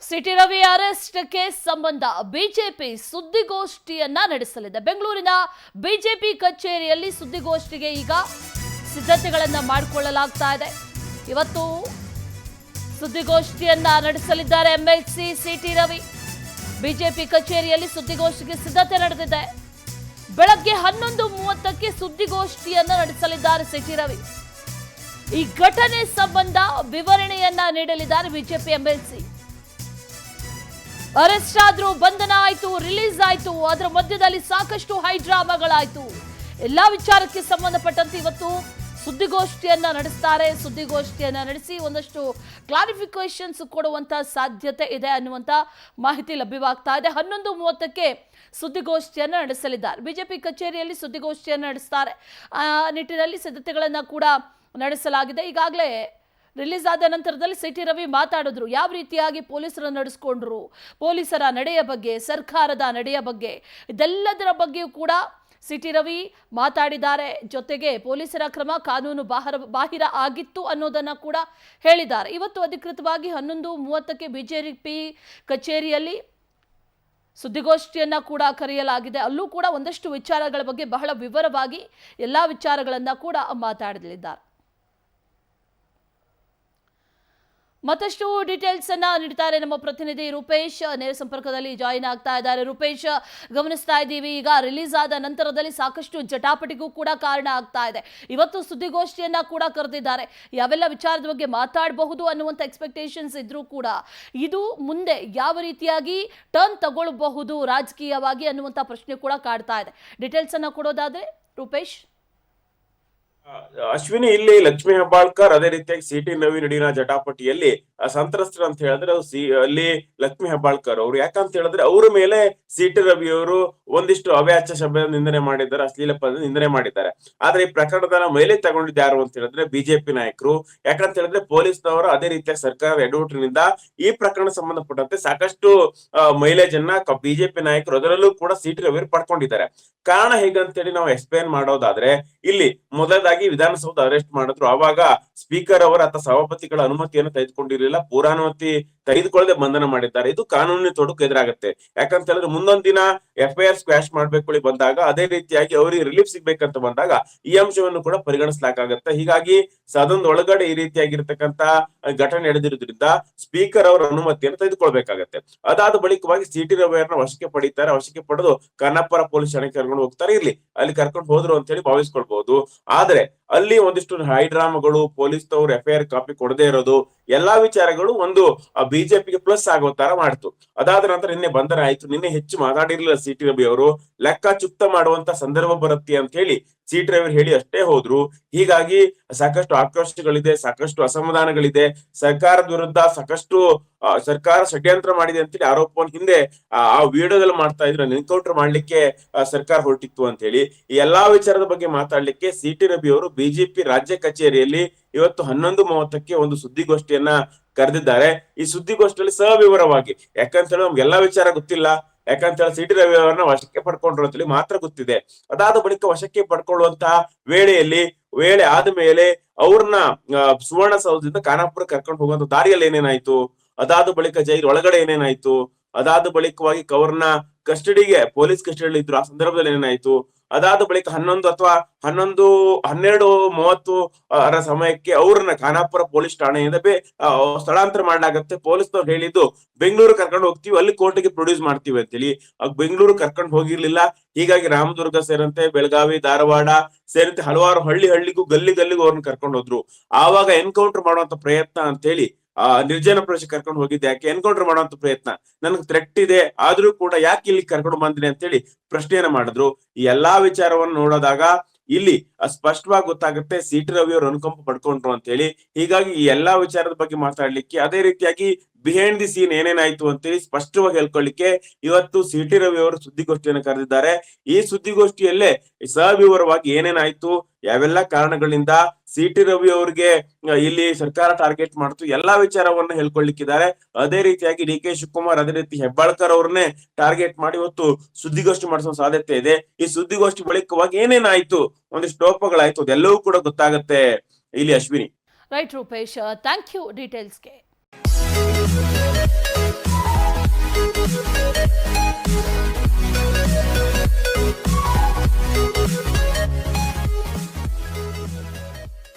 City Ravi ಅರೆಸ್ಟ್ಗೆ ಸಂಬಂಧ BJP ಸುದ್ದಿಗೋಷ್ಠಿಯನ್ನ ನಡೆಸಲಿದೆ. ಬೆಂಗಳೂರಿನ ಬಿಜೆಪಿ ಕಚೇರಿಯಲ್ಲಿ ಸುದ್ದಿಗೋಷ್ಠಿಗೆ ಈಗ ಸಿದ್ಧತೆಗಳನ್ನ ಮಾಡಿಕೊಳ್ಳಲಾಗ್ತಾ ಇದೆ. ಇವತ್ತು ಸುದ್ದಿಗೋಷ್ಠಿಯನ್ನ ನಡೆಸಲಿದ್ದಾರೆ ಎಂಎಲ್ಸಿ ಸಿಟಿ ರವಿ. ಬಿಜೆಪಿ ಕಚೇರಿಯಲ್ಲಿ ಸುದ್ದಿಗೋಷ್ಠಿಗೆ ಸಿದ್ಧತೆ ನಡೆದಿದೆ. ಬೆಳಗ್ಗೆ 11:30ಕ್ಕೆ ಸುದ್ದಿಗೋಷ್ಠಿಯನ್ನ ನಡೆಸಲಿದ್ದಾರೆ ಸಿಟಿ ರವಿ. ಈ ಘಟನೆ ಸಂಬಂಧ ವಿವರಣೆಯನ್ನ ನೀಡಲಿದ್ದಾರೆ ಬಿಜೆಪಿ ಎಂಎಲ್ಸಿ. ಅರೆಸ್ಟ್ ಆದ್ರೂ, ಬಂಧನ ಆಯ್ತು, ರಿಲೀಸ್ ಆಯ್ತು, ಅದರ ಮಧ್ಯದಲ್ಲಿ ಸಾಕಷ್ಟು ಹೈಡ್ರಾಮಾಗಳಾಯ್ತು. ಎಲ್ಲಾ ವಿಚಾರಕ್ಕೆ ಸಂಬಂಧಪಟ್ಟಂತೆ ಇವತ್ತು ಸುದ್ದಿಗೋಷ್ಠಿಯನ್ನ ನಡೆಸ್ತಾರೆ. ಸುದ್ದಿಗೋಷ್ಠಿಯನ್ನ ನಡೆಸಿ ಒಂದಷ್ಟು ಕ್ಲಾರಿಫಿಕೇಶನ್ಸ್ ಕೊಡುವಂತ ಸಾಧ್ಯತೆ ಇದೆ ಅನ್ನುವಂತ ಮಾಹಿತಿ ಲಭ್ಯವಾಗ್ತಾ ಇದೆ. 11:30ಕ್ಕೆ ಸುದ್ದಿಗೋಷ್ಠಿಯನ್ನ ನಡೆಸಲಿದ್ದಾರೆ. ಬಿಜೆಪಿ ಕಚೇರಿಯಲ್ಲಿ ಸುದ್ದಿಗೋಷ್ಠಿಯನ್ನ ನಡೆಸ್ತಾರೆ. ಆ ನಿಟ್ಟಿನಲ್ಲಿ ಸಿದ್ಧತೆಗಳನ್ನ ಕೂಡ ನಡೆಸಲಾಗಿದೆ. ಈಗಾಗಲೇ ರಿಲೀಸ್ ಆದ ನಂತರದಲ್ಲಿ ಸಿಟಿ ರವಿ ಮಾತಾಡಿದ್ರು. ಯಾವ ರೀತಿಯಾಗಿ ಪೊಲೀಸರನ್ನು ನಡೆಸ್ಕೊಂಡ್ರು, ಪೊಲೀಸರ ನಡೆಯ ಬಗ್ಗೆ, ಸರ್ಕಾರದ ನಡೆಯ ಬಗ್ಗೆ, ಇದೆಲ್ಲದರ ಬಗ್ಗೆಯೂ ಕೂಡ ಸಿಟಿ ರವಿ ಮಾತಾಡಿದ್ದಾರೆ. ಜೊತೆಗೆ ಪೊಲೀಸರ ಕ್ರಮ ಕಾನೂನು ಬಾಹಿರ ಆಗಿತ್ತು ಅನ್ನೋದನ್ನ ಕೂಡ ಹೇಳಿದ್ದಾರೆ. ಇವತ್ತು ಅಧಿಕೃತವಾಗಿ 11:30ಕ್ಕೆ ಬಿಜೆಪಿ ಕಚೇರಿಯಲ್ಲಿ ಸುದ್ದಿಗೋಷ್ಠಿಯನ್ನ ಕೂಡ ಕರೆಯಲಾಗಿದೆ. ಅಲ್ಲೂ ಕೂಡ ಒಂದಷ್ಟು ವಿಚಾರಗಳ ಬಗ್ಗೆ ಬಹಳ ವಿವರವಾಗಿ ಎಲ್ಲಾ ವಿಚಾರಗಳನ್ನ ಕೂಡ ಮಾತಾಡಲಿದ್ದಾರೆ. ಮತ್ತಷ್ಟು ಡೀಟೇಲ್ಸ್ ಅನ್ನ ನೀಡ್ತಾರೆ ನಮ್ಮ ಪ್ರತಿನಿಧಿ ರೂಪೇಶ್. ನೇರ ಸಂಪರ್ಕದಲ್ಲಿ ಜಾಯಿನ್ ಆಗ್ತಾ ಇದ್ದಾರೆ. ರೂಪೇಶ್, ಗಮನಿಸ್ತಾ ಇದ್ದೀವಿ, ಈಗ ರಿಲೀಸ್ ಆದ ನಂತರದಲ್ಲಿ ಸಾಕಷ್ಟು ಜಟಾಪಟಿಗೂ ಕೂಡ ಕಾರಣ ಆಗ್ತಾ ಇದೆ. ಇವತ್ತು ಸುದ್ದಿಗೋಷ್ಠಿಯನ್ನ ಕೂಡ ಕರೆದಿದ್ದಾರೆ. ಯಾವೆಲ್ಲ ವಿಚಾರದ ಬಗ್ಗೆ ಮಾತಾಡಬಹುದು ಅನ್ನುವಂಥ ಎಕ್ಸ್ಪೆಕ್ಟೇಷನ್ಸ್ ಇದ್ರೂ ಕೂಡ ಇದು ಮುಂದೆ ಯಾವ ರೀತಿಯಾಗಿ ಟರ್ನ್ ತಗೊಳ್ಬಹುದು ರಾಜಕೀಯವಾಗಿ ಅನ್ನುವಂಥ ಪ್ರಶ್ನೆ ಕೂಡ ಕಾಡ್ತಾ ಇದೆ. ಡೀಟೇಲ್ಸ್ ಅನ್ನ ಕೊಡೋದಾದ್ರೆ ರೂಪೇಶ್. ಅಶ್ವಿನಿ, ಇಲ್ಲಿ ಲಕ್ಷ್ಮೀ ಹೆಬ್ಬಾಳ್ಕರ್ ಅದೇ ರೀತಿಯಾಗಿ ಸಿಟಿ ರವಿ ನಡುವಿನ ಜಟಾಪಟಿಯಲ್ಲಿ ಸಂತ್ರಸ್ತರು ಅಂತ ಹೇಳಿದ್ರೆ ಅಲ್ಲಿ ಲಕ್ಷ್ಮೀ ಹೆಬ್ಬಾಳ್ಕರ್ ಅವರು, ಯಾಕಂತ ಹೇಳಿದ್ರೆ ಅವರ ಮೇಲೆ ಸಿಟಿ ರವಿ ಅವರು ಒಂದಿಷ್ಟು ಅವ್ಯಾಚ್ಯ ಶಬ್ದ ನಿಂದನೆ ಮಾಡಿದ್ದಾರೆ, ಅಶ್ಲೀಲ ಪದ ನಿಂದನೆ ಮಾಡಿದ್ದಾರೆ. ಆದ್ರೆ ಈ ಪ್ರಕರಣದ ಮೇಲೆ ತಗೊಂಡಿದ್ದು ಯಾರು ಅಂತ ಹೇಳಿದ್ರೆ ಬಿಜೆಪಿ ನಾಯಕರು. ಯಾಕಂತ ಹೇಳಿದ್ರೆ ಪೊಲೀಸ್ನವರು ಅದೇ ರೀತಿಯಾಗಿ ಸರ್ಕಾರದ ಎಡವಟ್ಟಿನಿಂದ ಈ ಪ್ರಕರಣ ಸಂಬಂಧಪಟ್ಟಂತೆ ಸಾಕಷ್ಟು ಮೈಲೇಜ್ ಅನ್ನ ಬಿಜೆಪಿ ನಾಯಕರು ಅದರಲ್ಲೂ ಕೂಡ ಸಿಟಿ ರವಿ ಪಡ್ಕೊಂಡಿದ್ದಾರೆ. ಕಾರಣ ಹೇಗಂತೇಳಿ ನಾವು ಎಕ್ಸ್ಪ್ಲೇನ್ ಮಾಡೋದಾದ್ರೆ, ಇಲ್ಲಿ ಮೊದಲಾಗಿ ವಿಧಾನಸೌಧ ಅರೆಸ್ಟ್ ಮಾಡಿದ್ರು. ಆವಾಗ ಸ್ಪೀಕರ್ ಅವರ ಅಥವಾ ಸಭಾಪತಿಗಳ ಅನುಮತಿಯನ್ನು ತೆಗೆದುಕೊಂಡಿರಲಿಲ್ಲ, ಪೂರ್ವಾನುಮತಿ ತೆಗೆದುಕೊಳ್ಳದೆ ಬಂಧನ ಮಾಡಿದ್ದಾರೆ. ಇದು ಕಾನೂನಿನ ತೊಡಕು ಎದುರಾಗುತ್ತೆ. ಯಾಕಂತ ಹೇಳಿದ್ರೆ ಮುಂದೊಂದ್ ದಿನ FIR ಸ್ಕ್ವಾಶ್ ಮಾಡ್ಬೇಕು ಬಂದಾಗ, ಅದೇ ರೀತಿಯಾಗಿ ಅವರಿಗೆ ರಿಲೀಫ್ ಸಿಗ್ಬೇಕಂತ ಬಂದಾಗ ಈ ಅಂಶವನ್ನು ಕೂಡ ಪರಿಗಣಿಸಲಾಗುತ್ತೆ. ಹೀಗಾಗಿ ಸದನದ ಒಳಗಡೆ ಈ ರೀತಿಯಾಗಿರ್ತಕ್ಕಂತ ಘಟನೆ ನಡೆದಿರೋದ್ರಿಂದ ಸ್ಪೀಕರ್ ಅವರ ಅನುಮತಿಯನ್ನು ತೆಗೆದುಕೊಳ್ಬೇಕಾಗತ್ತೆ. ಅದಾದ ಬಳಿಕವಾಗಿ ಸಿಟಿ ರವಿಯನ್ನ ವಶಕ್ಕೆ ಪಡಿತಾರೆ. ವಶಕ್ಕೆ ಪಡೆದು ಕನ್ನಪ್ಪರ ಪೊಲೀಸ್ ಠಾಣೆಗೆ ಕರ್ಕೊಂಡು ಹೋಗ್ತಾರೆ. ಇರ್ಲಿ, ಅಲ್ಲಿ ಕರ್ಕೊಂಡು ಹೋದ್ರು ಅಂತ ಹೇಳಿ ಭಾವಿಸ್ಕೊಳ್ಬಹುದು. ಆದ್ರೆ ಅಲ್ಲಿ ಒಂದಿಷ್ಟು ಹೈಡ್ರಾಮಾಗಳು, ಪೊಲೀಸ್ನವರು FIR ಕಾಪಿ ಕೊಡದೇ ಇರೋದು, ಎಲ್ಲಾ ವಿಚಾರಗಳು ಒಂದು ಬಿಜೆಪಿಗೆ ಪ್ಲಸ್ ಆಗೋ ತರ ಮಾಡ್ತು. ಅದಾದ ನಂತರ ನಿನ್ನೆ ಬಂಧನ ಆಯ್ತು. ನಿನ್ನೆ ಹೆಚ್ಚು ಮಾತಾಡಿರ್ಲಿಲ್ಲ ಸಿಟಿ ರವಿ ಅವರು. ಲೆಕ್ಕ ಚುಕ್ತ ಮಾಡುವಂತ ಸಂದರ್ಭ ಬರುತ್ತೆ ಅಂತ ಹೇಳಿ ಸಿಟಿ ರವಿ ಹೇಳಿ ಅಷ್ಟೇ ಹೋದ್ರು. ಹೀಗಾಗಿ ಸಾಕಷ್ಟು ಆಕ್ರೋಶಗಳಿದೆ, ಸಾಕಷ್ಟು ಅಸಮಾಧಾನಗಳಿದೆ. ಸರ್ಕಾರದ ವಿರುದ್ಧ ಸಾಕಷ್ಟು ಸರ್ಕಾರ ಷಡ್ಯಂತ್ರ ಮಾಡಿದೆ ಅಂತೇಳಿ ಆರೋಪವನ್ನು ಹಿಂದೆ ಆ ವಿಡಿಯೋದಲ್ಲಿ ಮಾಡ್ತಾ ಇದ್ರು. ಎನ್ಕೌಂಟರ್ ಮಾಡ್ಲಿಕ್ಕೆ ಸರ್ಕಾರ ಹೊರಟಿತ್ತು ಅಂತ ಹೇಳಿ ಈ ಎಲ್ಲಾ ವಿಚಾರದ ಬಗ್ಗೆ ಮಾತಾಡ್ಲಿಕ್ಕೆ ಸಿಟಿ ರವಿ ಅವರು ಬಿಜೆಪಿ ರಾಜ್ಯ ಕಚೇರಿಯಲ್ಲಿ ಇವತ್ತು 11:30ಕ್ಕೆ ಒಂದು ಸುದ್ದಿಗೋಷ್ಠಿಯನ್ನ ಕರೆದಿದ್ದಾರೆ. ಈ ಸುದ್ದಿಗೋಷ್ಠಿಯಲ್ಲಿ ಸವಿವರವಾಗಿ, ಯಾಕಂತ ಹೇಳಿ ನಮ್ಗೆ ಎಲ್ಲಾ ವಿಚಾರ ಗೊತ್ತಿಲ್ಲ. ಯಾಕಂತ ಹೇಳಿ ಸಿಟಿ ರವಿ ಅವರನ್ನ ವಶಕ್ಕೆ ಪಡ್ಕೊಂಡ್ರು ಅಂತೇಳಿ ಮಾತ್ರ ಗೊತ್ತಿದೆ. ಅದಾದ ಬಳಿಕ ವಶಕ್ಕೆ ಪಡ್ಕೊಳ್ಳುವಂತಹ ವೇಳೆ ಆದ ಮೇಲೆ ಅವ್ರನ್ನ ಸುವರ್ಣಸೌಧದಿಂದ ಖಾನಾಪುರ ಕರ್ಕೊಂಡು ಹೋಗುವಂತ ದಾರಿಯಲ್ಲಿ ಏನೇನಾಯ್ತು, ಅದಾದ ಬಳಿಕ ಜೈಲು ಒಳಗಡೆ ಏನೇನಾಯ್ತು, ಅದಾದ ಬಳಿಕವಾಗಿ ಅವ್ರನ್ನ ಪೊಲೀಸ್ ಕಸ್ಟಡಿಯಲ್ಲಿ ಇದ್ರು, ಆ ಸಂದರ್ಭದಲ್ಲಿ ಏನೇನಾಯ್ತು, ಅದಾದ ಬಳಿಕ 12:30 ಸಮಯಕ್ಕೆ ಅವ್ರನ್ನ ಖಾನಾಪುರ ಪೊಲೀಸ್ ಠಾಣೆಯಿಂದ ಸ್ಥಳಾಂತರ ಮಾಡಲಾಗತ್ತೆ. ಪೊಲೀಸ್ನವ್ರು ಹೇಳಿದ್ದು ಬೆಂಗಳೂರು ಕರ್ಕೊಂಡು ಹೋಗ್ತೀವಿ, ಅಲ್ಲಿ ಕೋರ್ಟಿಗೆ ಪ್ರೊಡ್ಯೂಸ್ ಮಾಡ್ತೀವಿ ಅಂತೇಳಿ. ಬೆಂಗಳೂರು ಕರ್ಕೊಂಡು ಹೋಗಿರ್ಲಿಲ್ಲ. ಹೀಗಾಗಿ ರಾಮದುರ್ಗ ಸೇರಂತೆ, ಬೆಳಗಾವಿ, ಧಾರವಾಡ ಸೇರಂತೆ ಹಲವಾರು ಹಳ್ಳಿಗೂ ಗಲ್ಲಿಗೂ ಅವ್ರನ್ನ ಕರ್ಕೊಂಡು ಹೋದ್ರು. ಆವಾಗ ಎನ್ಕೌಂಟರ್ ಮಾಡುವಂತ ಪ್ರಯತ್ನ ಅಂತ ಹೇಳಿ ನಿರ್ಜನ ಪ್ರದೇಶ ಕರ್ಕೊಂಡು ಹೋಗಿದ್ದೆ. ಯಾಕೆ ಎನ್ಕೌಂಟರ್ ಮಾಡುವಂತ ಪ್ರಯತ್ನ, ನನ್ಗೆ ಥ್ರೆಟ್ ಇದೆ, ಆದ್ರೂ ಕೂಡ ಯಾಕೆ ಇಲ್ಲಿ ಕರ್ಕೊಂಡು ಬಂದಿನಿ ಅಂತ ಹೇಳಿ ಪ್ರಶ್ನೆಯನ್ನ ಮಾಡಿದ್ರು. ಈ ಎಲ್ಲಾ ವಿಚಾರವನ್ನು ನೋಡೋದಾಗ ಇಲ್ಲಿ ಸ್ಪಷ್ಟವಾಗಿ ಗೊತ್ತಾಗುತ್ತೆ ಸಿಟಿ ರವಿ ಅವರು ಅನುಕಂಪ ಪಡ್ಕೊಂಡ್ರು ಅಂತ ಹೇಳಿ. ಹೀಗಾಗಿ ಈ ಎಲ್ಲಾ ವಿಚಾರದ ಬಗ್ಗೆ ಮಾತಾಡ್ಲಿಕ್ಕೆ, ಅದೇ ರೀತಿಯಾಗಿ ಬಿಹೈಂಡ್ ದಿ ಸೀನ್ ಏನೇನಾಯ್ತು ಅಂತೇಳಿ ಸ್ಪಷ್ಟವಾಗಿ ಹೇಳ್ಕೊಳ್ಳಿಕ್ಕೆ ಇವತ್ತು ಸಿಟಿ ರವಿ ಅವರು ಸುದ್ದಿಗೋಷ್ಠಿಯನ್ನು ಕರೆದಿದ್ದಾರೆ. ಈ ಸುದ್ದಿಗೋಷ್ಠಿಯಲ್ಲೇ ಸವಿವರವಾಗಿ ಏನೇನಾಯ್ತು, ಯಾವೆಲ್ಲ ಕಾರಣಗಳಿಂದ ಸಿಟಿ ರವಿ ಅವ್ರಿಗೆ ಇಲ್ಲಿ ಸರ್ಕಾರ ಟಾರ್ಗೆಟ್ ಮಾಡ್ತು, ಎಲ್ಲಾ ವಿಚಾರವನ್ನ ಹೇಳ್ಕೊಳ್ಳಿಕ್ಕಿದ್ದಾರೆ. ಅದೇ ರೀತಿಯಾಗಿ DK ಶಿವಕುಮಾರ್, ಅದೇ ರೀತಿ ಹೆಬ್ಬಾಳ್ಕರ್ ಅವ್ರನ್ನೇ ಟಾರ್ಗೆಟ್ ಮಾಡಿ ಇವತ್ತು ಸುದ್ದಿಗೋಷ್ಠಿ ಮಾಡಿಸೋ ಸಾಧ್ಯತೆ ಇದೆ. ಈ ಸುದ್ದಿಗೋಷ್ಠಿ ಬಳಿಕವಾಗಿ ಏನೇನಾಯ್ತು, ಒಂದಿಷ್ಟು ಲೋಪಗಳಾಯ್ತು, ಅದೆಲ್ಲವೂ ಕೂಡ ಗೊತ್ತಾಗತ್ತೆ ಇಲ್ಲಿ Ashwini. Right Rupesh, thank you ಡೀಟೇಲ್ಸ್ಗೆ.